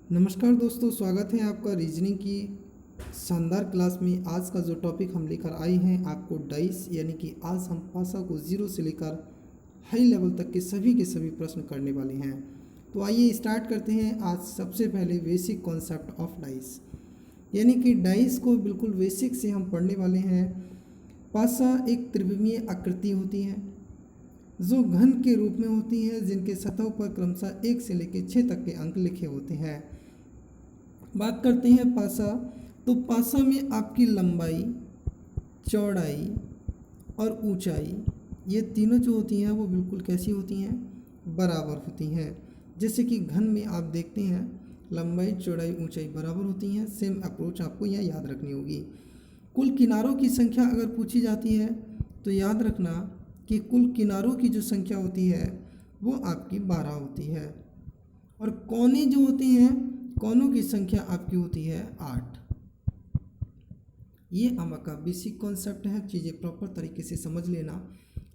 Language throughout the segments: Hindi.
नमस्कार दोस्तों, स्वागत है आपका रीजनिंग की शानदार क्लास में। आज का जो टॉपिक हम लेकर आए हैं आपको डाइस, यानी कि आज हम पासा को जीरो से लेकर हाई लेवल तक के सभी प्रश्न करने वाले हैं। तो आइए स्टार्ट करते हैं। आज सबसे पहले बेसिक कॉन्सेप्ट ऑफ डाइस, यानी कि डाइस को बिल्कुल बेसिक से हम पढ़ने वाले हैं। पासा एक त्रिविमीय आकृति होती है जो घन के रूप में होती है, जिनके सतहों पर क्रमशः 1 से लेकर 6 तक के अंक लिखे होते हैं। बात करते हैं पासा, तो पासा में आपकी लंबाई, चौड़ाई और ऊंचाई, ये तीनों जो होती हैं वो बिल्कुल कैसी होती हैं, बराबर होती हैं। जैसे कि घन में आप देखते हैं लंबाई, चौड़ाई, ऊंचाई बराबर होती हैं। सेम अप्रोच आपको यह याद रखनी होगी। कुल किनारों की संख्या अगर पूछी जाती है तो याद रखना कि कुल किनारों की जो संख्या होती है वो आपकी 12 होती है, और कोने जो होते हैं, कोनों की संख्या आपकी होती है 8। ये आपका बेसिक कॉन्सेप्ट है, चीज़ें प्रॉपर तरीके से समझ लेना।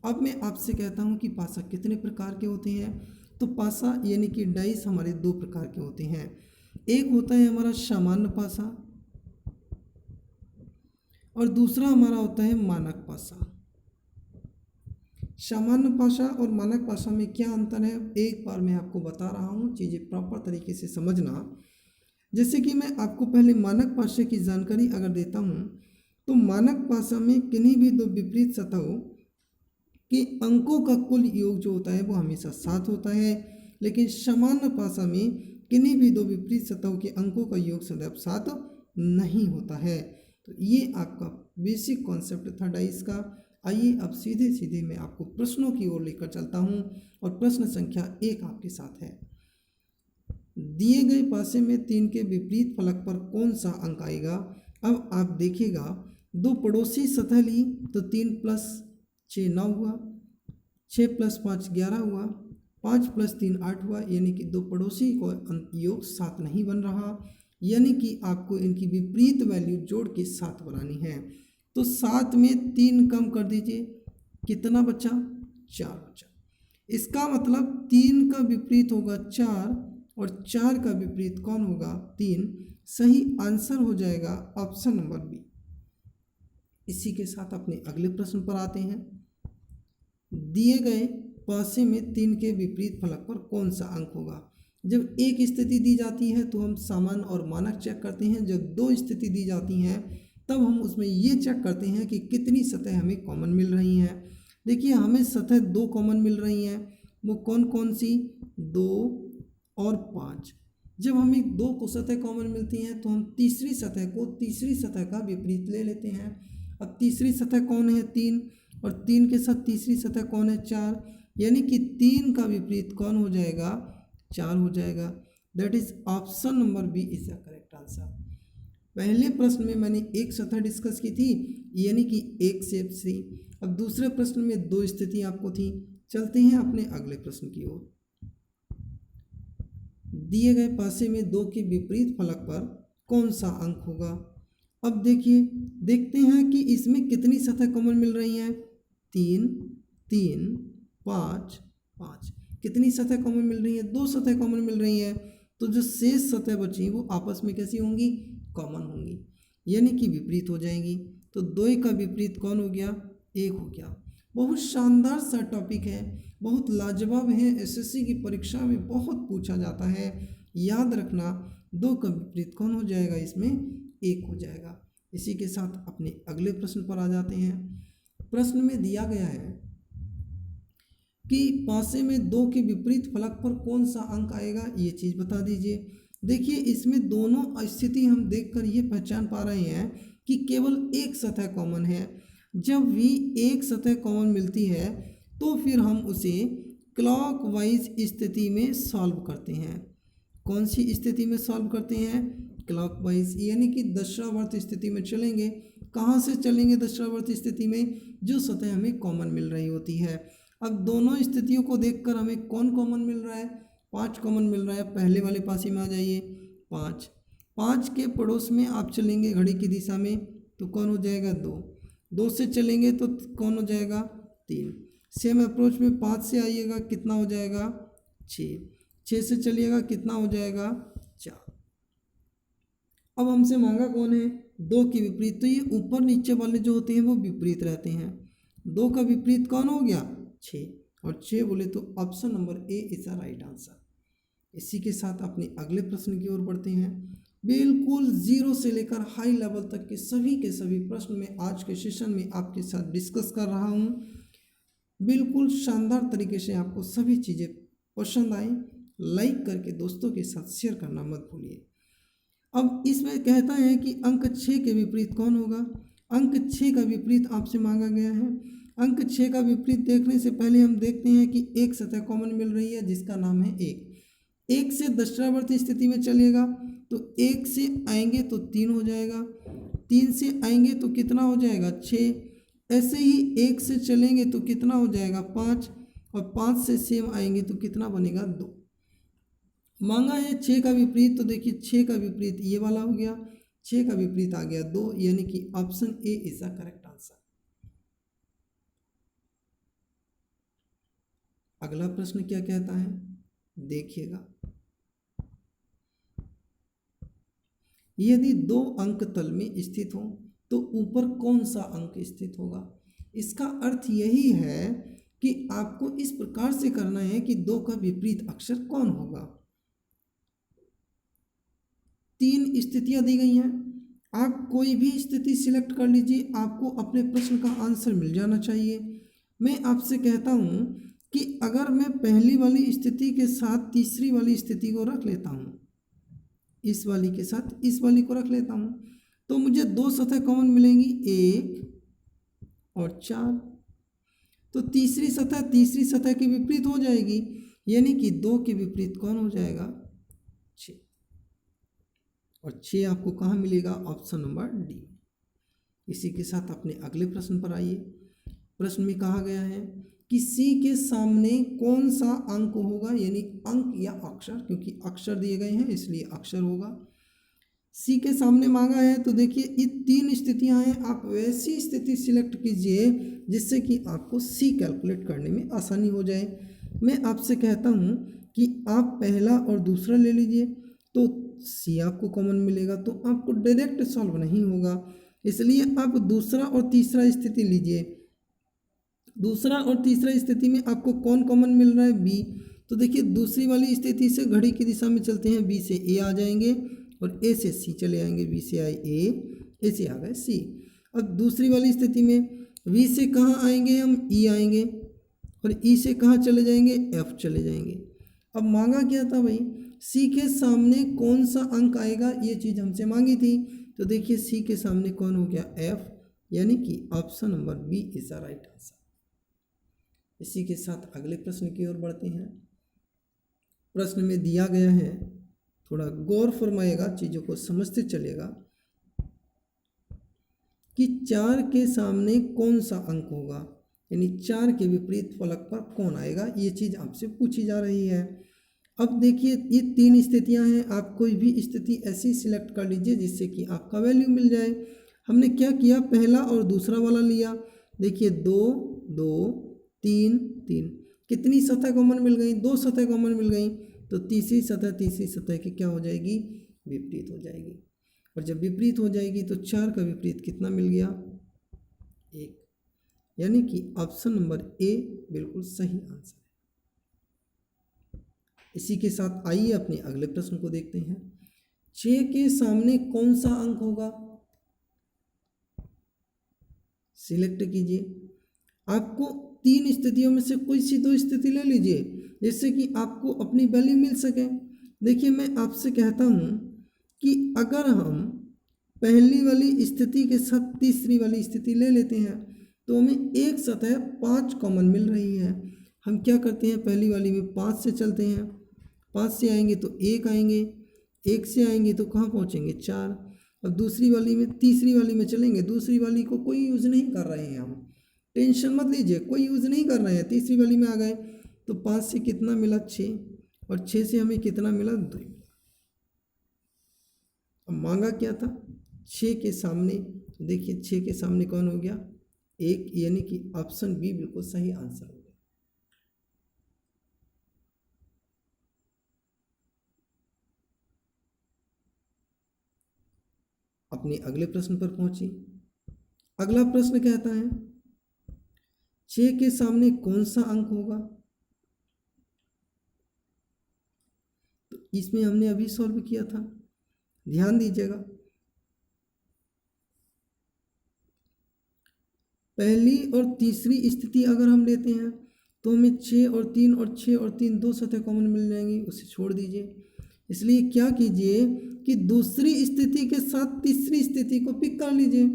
अब मैं आपसे कहता हूँ कि पासा कितने प्रकार के होते हैं। तो पासा यानी कि डाइस हमारे 2 प्रकार के होते हैं। एक होता है हमारा सामान्य पासा और दूसरा हमारा होता है मानक पासा। सामान्य पासा और मानक पासा में क्या अंतर है, एक बार मैं आपको बता रहा हूँ, चीज़ें प्रॉपर तरीके से समझना। जैसे कि मैं आपको पहले मानक पासा की जानकारी अगर देता हूँ, तो मानक पासा में किन्हीं भी दो विपरीत सतहों के अंकों का कुल योग जो होता है वो हमेशा 7 होता है, लेकिन सामान्य पासा में किन्हीं भी दो विपरीत सतहों के अंकों का योग सदैव 7 नहीं होता है। तो ये आपका बेसिक कॉन्सेप्ट था डाइस का। आइए अब सीधे सीधे मैं आपको प्रश्नों की ओर लेकर चलता हूँ, और प्रश्न संख्या 1 आपके साथ है। दिए गए पासे में 3 के विपरीत फलक पर कौन सा अंक आएगा। अब आप देखिएगा, दो पड़ोसी सतह ली तो 3 + 6 9 हुआ, 6 + 5 11 हुआ, 5 + 3 8 हुआ, यानी कि दो पड़ोसी को योग 7 नहीं बन रहा, यानी कि आपको इनकी विपरीत वैल्यू जोड़ के 7 बनानी है। तो 7 में 3 कम कर दीजिए, कितना बचा, 4 बचा। इसका मतलब 3 का विपरीत होगा 4 और 4 का विपरीत कौन होगा, 3। सही आंसर हो जाएगा ऑप्शन नंबर बी। इसी के साथ अपने अगले प्रश्न पर आते हैं। दिए गए पासे में 3 के विपरीत फलक पर कौन सा अंक होगा। जब एक स्थिति दी जाती है तो हम सामान्य और मानक चेक करते हैं। जब 2 स्थिति दी जाती हैं तब हम उसमें ये चेक करते हैं कि कितनी सतह हमें कॉमन मिल रही हैं। देखिए, हमें सतह 2 कॉमन मिल रही हैं, वो कौन कौन सी, 2 और 5। जब हमें 2 को सतह कॉमन मिलती हैं तो हम तीसरी सतह का विपरीत ले लेते हैं। अब तीसरी सतह कौन है, 3, और 3 के साथ तीसरी सतह कौन है, 4, यानी कि 3 का विपरीत कौन हो जाएगा, 4 हो जाएगा। That is option number B is the correct answer. पहले प्रश्न में मैंने एक सतह डिस्कस की थी, यानी कि एक शेप थी। अब दूसरे प्रश्न में 2 स्थिति आपको थी। चलते हैं अपने अगले प्रश्न की ओर। दिए गए पासे में 2 के विपरीत फलक पर कौन सा अंक होगा। अब देखिए, देखते हैं कि इसमें कितनी सतह कॉमन मिल रही हैं, 3 3 5 5। कितनी सतह कॉमन मिल रही है, 2 सतह कॉमन मिल रही हैं। तो जो शेष सतह बची वो आपस में कैसी होंगी, कॉमन होंगी, यानी कि विपरीत हो जाएंगी। तो 2 का विपरीत कौन हो गया, 1 हो गया। बहुत शानदार सा टॉपिक है, बहुत लाजवाब है, एसएससी की परीक्षा में बहुत पूछा जाता है। याद रखना, 2 का विपरीत कौन हो जाएगा, इसमें 1 हो जाएगा। इसी के साथ अपने अगले प्रश्न पर आ जाते हैं। प्रश्न में दिया गया है कि पासे में 2 के विपरीत फलक पर कौन सा अंक आएगा, ये चीज़ बता दीजिए। देखिए, इसमें दोनों स्थिति हम देखकर ये पहचान पा रहे हैं कि केवल एक सतह कॉमन है। जब भी एक सतह कॉमन मिलती है तो फिर हम उसे क्लॉकवाइज स्थिति में सॉल्व करते हैं। कौन सी स्थिति में सॉल्व करते हैं, क्लॉकवाइज, यानी कि दक्षिणावर्त स्थिति में चलेंगे। कहाँ से चलेंगे दक्षिणावर्त स्थिति में, जो सतह हमें कॉमन मिल रही होती है। अब दोनों स्थितियों को देखकर हमें कौन कॉमन मिल रहा है, 5 कॉमन मिल रहा है। पहले वाले पासे में आ जाइए, 5 5 के पड़ोस में आप चलेंगे घड़ी की दिशा में तो कौन हो जाएगा, 2 2 से चलेंगे तो कौन हो जाएगा, 3। सेम अप्रोच में 5 से आइएगा, कितना हो जाएगा, 6 6 से चलिएगा, कितना हो जाएगा, 4। अब हमसे मांगा कौन है, 2 के विपरीत, तो ये ऊपर नीचे वाले जो होते हैं वो विपरीत रहते हैं। 2 का विपरीत कौन हो गया, 6, और 6 बोले तो option number A is the right answer. इसी के साथ अपने अगले प्रश्न की ओर बढ़ते हैं। बिल्कुल जीरो से लेकर हाई लेवल तक के सभी प्रश्न मैं आज के सेशन में आपके साथ डिस्कस कर रहा हूँ। बिल्कुल शानदार तरीके से आपको सभी चीज़ें पसंद आए, लाइक करके दोस्तों के साथ शेयर करना मत भूलिए। अब इसमें कहता है कि अंक 6 के विपरीत कौन होगा। अंक 6 का विपरीत आपसे मांगा गया है। अंक 6 का विपरीत देखने से पहले हम देखते हैं कि एक सतह कॉमन मिल रही है जिसका नाम है 1। 1 से दशरावर्ती स्थिति में चलेगा तो 1 से आएंगे तो 3 हो जाएगा, 3 से आएंगे तो कितना हो जाएगा, 6। ऐसे ही 1 से चलेंगे तो कितना हो जाएगा, 5, और 5 से सेम आएंगे तो कितना बनेगा, 2। मांगा है 6 का विपरीत, तो देखिए 6 का विपरीत ये वाला हो गया, 6 का विपरीत आ गया 2, यानी कि option A is the correct answer. अगला प्रश्न क्या कहता है, देखिएगा। यदि 2 अंक तल में स्थित हो तो ऊपर कौन सा अंक स्थित होगा। इसका अर्थ यही है कि आपको इस प्रकार से करना है कि 2 का विपरीत अक्षर कौन होगा। 3 स्थितियां दी गई हैं, आप कोई भी स्थिति सिलेक्ट कर लीजिए, आपको अपने प्रश्न का आंसर मिल जाना चाहिए। मैं आपसे कहता हूं कि अगर मैं पहली वाली स्थिति के साथ तीसरी वाली स्थिति को रख लेता हूं, इस वाली के साथ इस वाली को रख लेता हूं, तो मुझे 2 सतह कॉमन मिलेंगी, 1 और 4। तो तीसरी सतह के विपरीत हो जाएगी, यानी कि 2 के विपरीत कौन हो जाएगा, 6। और 6 आपको कहाँ मिलेगा, ऑप्शन नंबर डी। इसी के साथ अपने अगले प्रश्न पर आइए। प्रश्न में कहा गया है कि सी के सामने कौन सा अंक होगा, यानी अंक या अक्षर, क्योंकि अक्षर दिए गए हैं इसलिए अक्षर होगा। सी के सामने मांगा है, तो देखिए ये 3 स्थितियां हैं, आप वैसी स्थिति सिलेक्ट कीजिए जिससे कि आपको सी कैलकुलेट करने में आसानी हो जाए। मैं आपसे कहता हूं कि आप पहला और दूसरा ले लीजिए, तो सी आपको कॉमन मिलेगा, तो आपको डायरेक्ट सॉल्व नहीं होगा, इसलिए आप दूसरा और तीसरा स्थिति लीजिए। दूसरा और तीसरा स्थिति में आपको कौन कॉमन मिल रहा है, बी। तो देखिए दूसरी वाली स्थिति से घड़ी की दिशा में चलते हैं, बी से ए आ जाएंगे और ए से सी चले आएंगे, बी से आए ए से आ गए सी। अब दूसरी वाली स्थिति में वी से कहाँ आएंगे हम, ई आएंगे, और ई से कहाँ चले जाएंगे, एफ चले जाएंगे। अब मांगा क्या था भाई, सी के सामने कौन सा अंक आएगा, ये चीज़ हमसे मांगी थी। तो देखिए सी के सामने कौन हो गया, एफ, यानी कि option number B is the right answer. इसी के साथ अगले प्रश्न की ओर बढ़ते हैं। प्रश्न में दिया गया है, थोड़ा गौर फरमाएगा, चीज़ों को समझते चलेगा कि 4 के सामने कौन सा अंक होगा, यानी 4 के विपरीत फलक पर कौन आएगा, ये चीज़ आपसे पूछी जा रही है। अब देखिए ये 3 स्थितियां हैं, आप कोई भी स्थिति ऐसी सिलेक्ट कर लीजिए जिससे कि आपका वैल्यू मिल जाए। हमने क्या किया, पहला और दूसरा वाला लिया, देखिए 2 2 3 3, कितनी सतह कॉमन मिल गई, 2 सतह कॉमन मिल गई, तो तीसरी सतह की क्या हो जाएगी, विपरीत हो जाएगी। और जब विपरीत हो जाएगी तो 4 का विपरीत कितना मिल गया, 1, यानी कि ऑप्शन नंबर ए बिल्कुल सही आंसर है। इसी के साथ आइए अपने अगले प्रश्न को देखते हैं। 6 के सामने कौन सा अंक होगा, सिलेक्ट कीजिए। आपको 3 स्थितियों में से कोई सी 2 स्थिति ले लीजिए जिससे कि आपको अपनी वैल्यू मिल सके। देखिए मैं आपसे कहता हूँ कि अगर हम पहली वाली स्थिति के साथ तीसरी वाली स्थिति ले लेते हैं तो हमें एक सतह 5 कॉमन मिल रही है। हम क्या करते हैं, पहली वाली में 5 से चलते हैं, 5 से आएंगे तो 1 आएंगे, 1 से आएंगे तो कहाँ पहुँचेंगे, 4। अब दूसरी वाली में, तीसरी वाली में चलेंगे, दूसरी वाली को कोई यूज़ नहीं कर रहे हैं, हम टेंशन मत लीजिए, कोई यूज़ नहीं कर रहे हैं। तीसरी वाली में आ गए तो 5 से कितना मिला, 6, और 6 से हमें कितना मिला, 2। अब मांगा क्या था, 6 के सामने, देखिए 6 के सामने कौन हो गया, 1, यानी कि ऑप्शन बी बिल्कुल सही आंसर हो गया। अपने अगले प्रश्न पर पहुंची। अगला प्रश्न कहता है 6 के सामने कौन सा अंक होगा। तो इसमें हमने अभी सॉल्व किया था, ध्यान दीजिएगा। पहली और तीसरी स्थिति अगर हम लेते हैं तो हमें 6 और 3 और 6 और 3 दो सतह कॉमन मिल जाएंगी, उसे छोड़ दीजिए। इसलिए क्या कीजिए कि दूसरी स्थिति के साथ तीसरी स्थिति को पिक कर लीजिए।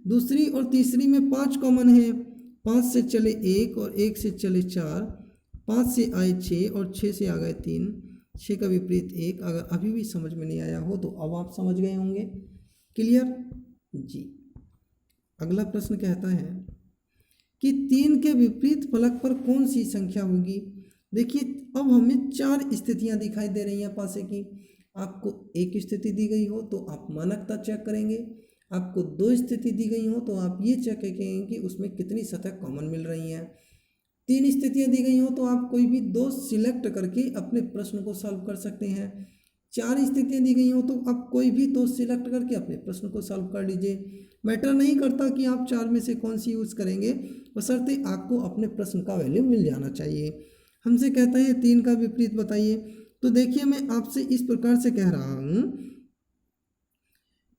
दूसरी और तीसरी में 5 कॉमन है, 5 से चले 1 और 1 से चले 4, 5 से आए 6 और 6 से आ गए 3, 6 का विपरीत 1। अगर अभी भी समझ में नहीं आया हो तो अब आप समझ गए होंगे। क्लियर जी। अगला प्रश्न कहता है कि 3 के विपरीत फलक पर कौन सी संख्या होगी। देखिए अब हमें 4 स्थितियां दिखाई दे रही हैं पासे की। आपको एक स्थिति दी गई हो तो आप मानकता चेक करेंगे, आपको 2 स्थिति दी गई हो तो आप ये चेक करेंगे कि उसमें कितनी सतह कॉमन मिल रही हैं। 3 स्थितियां दी गई हो तो आप कोई भी 2 सिलेक्ट करके अपने प्रश्न को सॉल्व कर सकते हैं। 4 स्थितियां दी गई हो तो आप कोई भी 2 सिलेक्ट करके अपने प्रश्न को सॉल्व कर लीजिए। मैटर नहीं करता कि आप 4 में से कौन सी यूज़ करेंगे, बशर्ते आपको अपने प्रश्न का वैल्यू मिल जाना चाहिए। हमसे कहता है 3 का विपरीत बताइए। तो देखिए मैं आपसे इस प्रकार से कह रहा हूं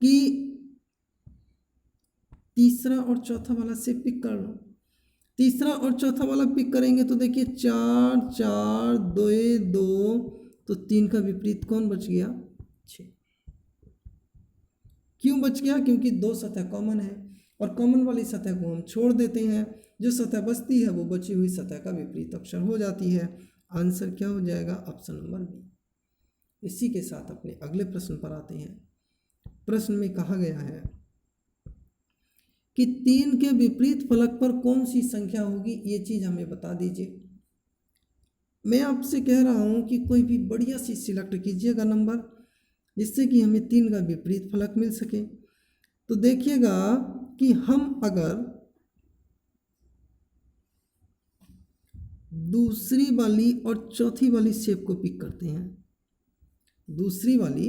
कि तीसरा और चौथा वाला से पिक कर लो। तीसरा और चौथा वाला पिक करेंगे तो देखिए 4 4 2 2, तो 3 का विपरीत कौन बच गया, 6। क्यों बच गया, क्योंकि 2 सतह कॉमन है और कॉमन वाली सतह को हम छोड़ देते हैं। जो सतह बचती है वो बची हुई सतह का विपरीत अक्षर हो जाती है। आंसर क्या हो जाएगा, ऑप्शन नंबर बी। इसी के साथ अपने अगले प्रश्न पर आते हैं। प्रश्न में कहा गया है कि 3 के विपरीत फलक पर कौन सी संख्या होगी, ये चीज हमें बता दीजिए। मैं आपसे कह रहा हूं कि कोई भी बढ़िया सी सिलेक्ट कीजिएगा नंबर, जिससे कि हमें 3 का विपरीत फलक मिल सके। तो देखिएगा कि हम अगर दूसरी वाली और चौथी वाली शेप को पिक करते हैं, दूसरी वाली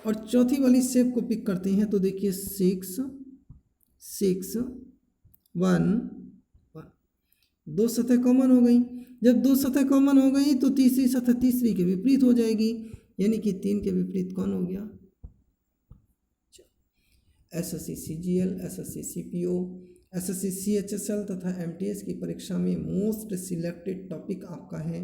और चौथी वाली शेप को पिक करते हैं तो देखिए 6 6 1 1, 2 सतह कॉमन हो गई। जब 2 सतह कॉमन हो गई तो तीसरी सतह तीसरी के विपरीत हो जाएगी, यानी कि 3 के विपरीत कौन हो गया, SSC CGL, SSC CPO, SSC CHSL तथा एमटीएस की परीक्षा में मोस्ट सिलेक्टेड टॉपिक आपका है।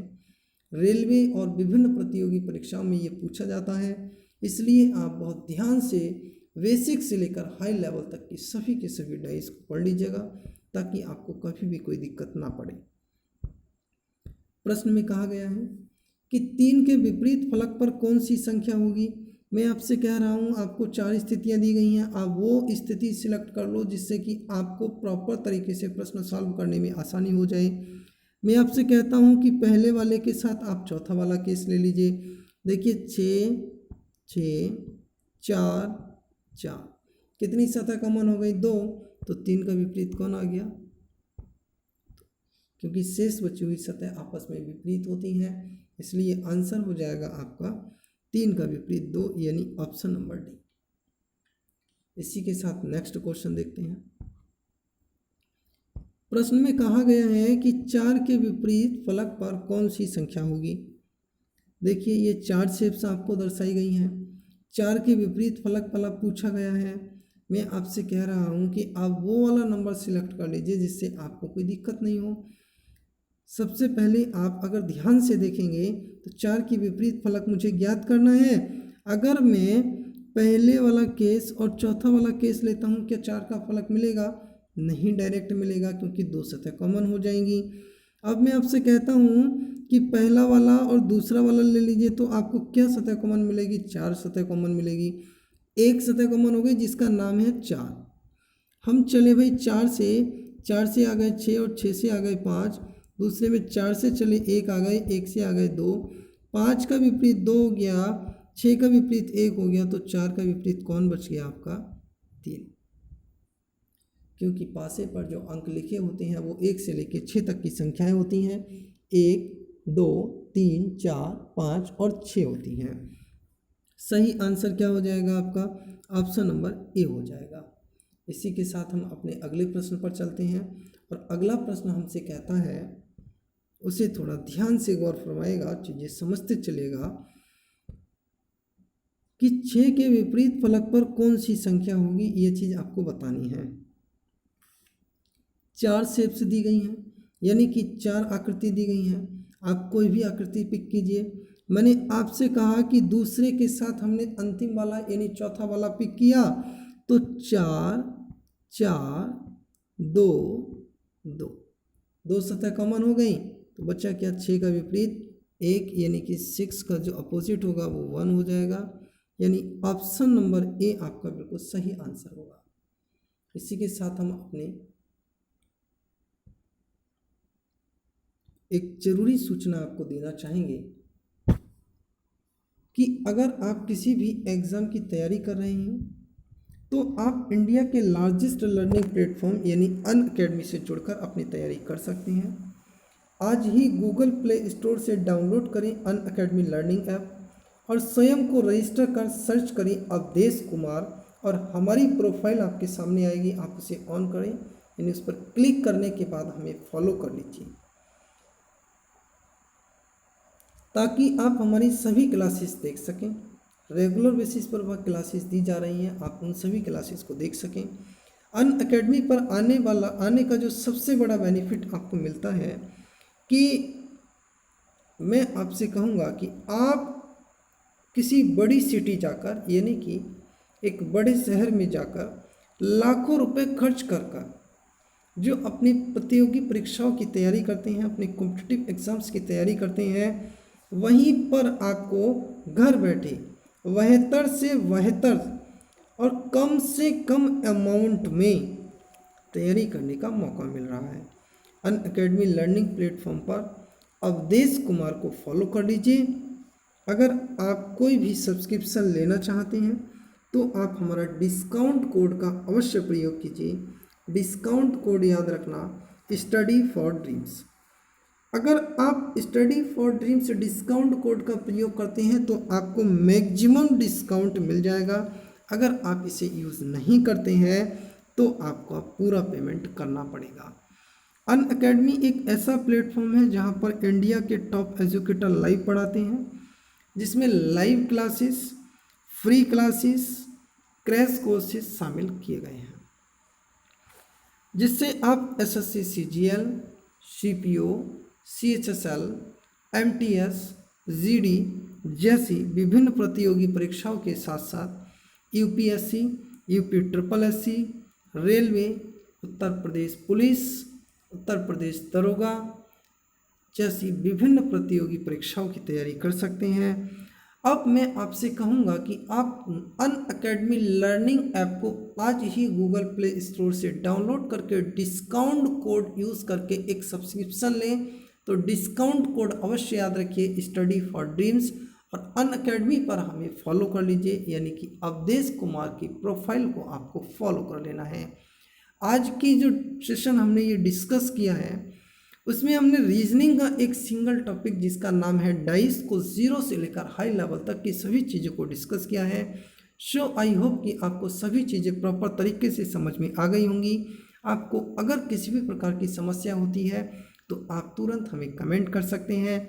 रेलवे और विभिन्न प्रतियोगी परीक्षाओं में ये पूछा जाता है, इसलिए आप बहुत ध्यान से बेसिक से लेकर हाई लेवल तक की सभी के सभी डाइस को पढ़ लीजिएगा, ताकि आपको कभी भी कोई दिक्कत ना पड़े। प्रश्न में कहा गया है कि 3 के विपरीत फलक पर कौन सी संख्या होगी। मैं आपसे कह रहा हूँ आपको 4 स्थितियाँ दी गई हैं, आप वो स्थिति सिलेक्ट कर लो जिससे कि आपको प्रॉपर तरीके से प्रश्न सॉल्व करने में आसानी हो जाए। मैं आपसे कहता हूँ कि पहले वाले के साथ आप चौथा वाला केस ले लीजिए। देखिए 6 6 4 4, कितनी सतह कॉमन हो गई, 2, तो 3 का विपरीत कौन आ गया, क्योंकि शेष बची हुई सतह आपस में विपरीत होती हैं, इसलिए आंसर हो जाएगा आपका 3 का विपरीत 2, यानी ऑप्शन नंबर डी। इसी के साथ नेक्स्ट क्वेश्चन देखते हैं। प्रश्न में कहा गया है कि 4 के विपरीत फलक पर कौन सी संख्या होगी। देखिए ये 4 शेप्स आपको दर्शाई गई हैं। 4 के विपरीत फलक पर पूछा गया है। मैं आपसे कह रहा हूँ कि आप वो वाला नंबर सिलेक्ट कर लीजिए जिससे आपको कोई दिक्कत नहीं हो। सबसे पहले आप अगर ध्यान से देखेंगे तो 4 के विपरीत फलक मुझे ज्ञात करना है। अगर मैं पहले वाला केस और चौथा वाला केस लेता हूँ, क्या 4 का फलक मिलेगा, नहीं डायरेक्ट मिलेगा, क्योंकि 2 सतह कॉमन हो जाएंगी। अब मैं आपसे कहता हूँ कि पहला वाला और दूसरा वाला ले लीजिए, तो आपको क्या सतह कॉमन मिलेगी, 4 सतह कॉमन मिलेगी। एक सतह कॉमन हो गई जिसका नाम है 4। हम चले भाई 4 से आ गए 6 और 6 से आ गए 5, दूसरे में 4 से चले 1 आ गए, 1 से आ गए 2, 5 का विपरीत 2 हो गया, 6 का विपरीत 1 हो गया, तो 4 का विपरीत कौन बच गया आपका, 3। क्योंकि पासे पर जो अंक लिखे होते हैं वो 1 से लेकर 6 तक की संख्याएं होती हैं। 1 2 3 4 5 और 6 होती हैं। सही आंसर क्या हो जाएगा आपका? ऑप्शन नंबर ए हो जाएगा। इसी के साथ हम अपने अगले प्रश्न पर चलते हैं और अगला प्रश्न हमसे कहता है, उसे थोड़ा ध्यान से गौर फरमाएगा, चीज़ें समझते चलेगा कि 6 के विपरीत फलक पर कौन सी संख्या होगी, ये चीज़ आपको बतानी है। 4 शेप्स दी गई हैं, यानी कि 4 आकृति दी गई हैं। आप कोई भी आकृति पिक कीजिए। मैंने आपसे कहा कि दूसरे के साथ हमने अंतिम वाला यानी चौथा वाला पिक किया, तो 4 4 2 2 2 सतह कॉमन हो गई, तो बच्चा क्या? 6 का विपरीत 1 यानी कि 6 का जो अपोजिट होगा वो 1 हो जाएगा, यानी ऑप्शन नंबर ए आपका बिल्कुल सही आंसर होगा। इसी के साथ हम अपने एक जरूरी सूचना आपको देना चाहेंगे कि अगर आप किसी भी एग्ज़ाम की तैयारी कर रहे हैं तो आप इंडिया के लार्जेस्ट लर्निंग प्लेटफॉर्म यानी अनअकैडमी से जुड़कर अपनी तैयारी कर सकते हैं। आज ही गूगल प्ले स्टोर से डाउनलोड करें अनअकैडमी लर्निंग ऐप और स्वयं को रजिस्टर कर सर्च करें अवधेश कुमार, और हमारी प्रोफाइल आपके सामने आएगी। आप उसे ऑन करें, यानी उस पर क्लिक करने के बाद हमें फॉलो कर लीजिए ताकि आप हमारी सभी क्लासेस देख सकें। रेगुलर बेसिस पर वह क्लासेस दी जा रही हैं, आप उन सभी क्लासेस को देख सकें। अनअकैडमी पर आने का जो सबसे बड़ा बेनिफिट आपको मिलता है कि मैं आपसे कहूँगा कि आप किसी बड़ी सिटी जाकर, यानी कि एक बड़े शहर में जाकर लाखों रुपए खर्च कर जो अपनी प्रतियोगी परीक्षाओं की तैयारी करते हैं, अपने कॉम्पिटिटिव एग्ज़ाम्स की तैयारी करते हैं, वहीं पर आपको घर बैठे 72 से 72 और कम से कम अमाउंट में तैयारी करने का मौका मिल रहा है। अनअकैडमी लर्निंग प्लेटफॉर्म पर अवधेश कुमार को फॉलो कर लीजिए। अगर आप कोई भी सब्सक्रिप्शन लेना चाहते हैं तो आप हमारा डिस्काउंट कोड का अवश्य प्रयोग कीजिए। डिस्काउंट कोड याद रखना, स्टडी फॉर ड्रीम्स। अगर आप study for dreams discount code का प्रयोग करते हैं तो आपको मैक्सिमम डिस्काउंट मिल जाएगा। अगर आप इसे यूज़ नहीं करते हैं तो आपको पूरा पेमेंट करना पड़ेगा। अनअकैडमी एक ऐसा प्लेटफॉर्म है जहां पर इंडिया के टॉप एजुकेटर लाइव पढ़ाते हैं, जिसमें live classes, free classes, crash courses शामिल किए गए हैं, जिससे आप SSC CGL, CPO, CHSL, MTS, GD जैसी विभिन्न प्रतियोगी परीक्षाओं के साथ साथ UPSC, UP triple SC, railway, Uttar Pradesh police, Uttar Pradesh दरोगा जैसी विभिन्न प्रतियोगी परीक्षाओं की तैयारी कर सकते हैं। अब मैं आपसे कहूँगा कि आप अनअकैडमी लर्निंग ऐप को आज ही गूगल प्ले स्टोर से डाउनलोड करके डिस्काउंट कोड यूज़ करके एक सब्सक्रिप्शन लें। तो डिस्काउंट कोड अवश्य याद रखिए, स्टडी फॉर ड्रीम्स, और अनअकैडमी पर हमें फॉलो कर लीजिए, यानी कि अवधेश कुमार की प्रोफाइल को आपको फॉलो कर लेना है। आज की जो सेशन हमने ये डिस्कस किया है उसमें हमने रीजनिंग का एक सिंगल टॉपिक जिसका नाम है डाइस को 0 से लेकर हाई लेवल तक की सभी चीज़ों को डिस्कस किया है। सो आई होप कि आपको सभी चीज़ें प्रॉपर तरीके से समझ में आ गई होंगी। आपको अगर किसी भी प्रकार की समस्या होती है तो आप तुरंत हमें कमेंट कर सकते हैं।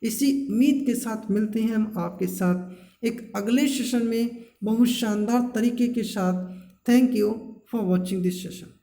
इसी उम्मीद के साथ मिलते हैं हम आपके साथ एक अगले सेशन में बहुत शानदार तरीके के साथ। Thank you for watching this session.